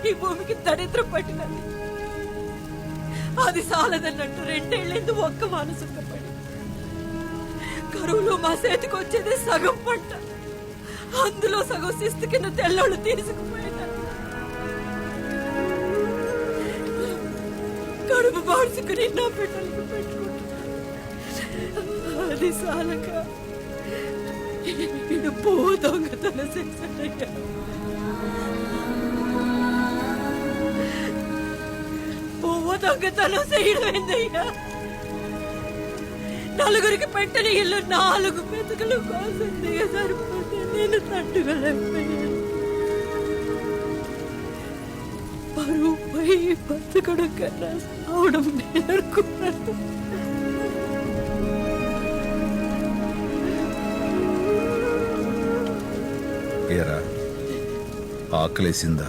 ఈ భూమికి దరిద్రం పట్టినది. అది సాలదన్నట్టు 2 ఏళ్ళేందు ఒక్క మానసుఖపడి కరువులో మా చేతికి వచ్చేదే సగం పంట. అందులో సగం శిస్తు కింద తెల్లోళ్ళు తీసుకుపోయినారు. కడుపు బాడుచుకుని నా బిడ్డలకు పెట్టుకుంటున్నాను. అది సాలక ఇది పో దొంగతనం చేశాడయ్యా. పువ్వు దొంగతనం చేయడం ఏందయ్యా? నలుగురికి పెట్టని ఇల్లు 4 మెతుకులు కోసం సరిపోతే నేను తట్టుకోలేకపోయాను. పరువుపై బతకడం కన్నా సావడం నేర్చుకున్నాను. ఏరా ఆకలేసిందా?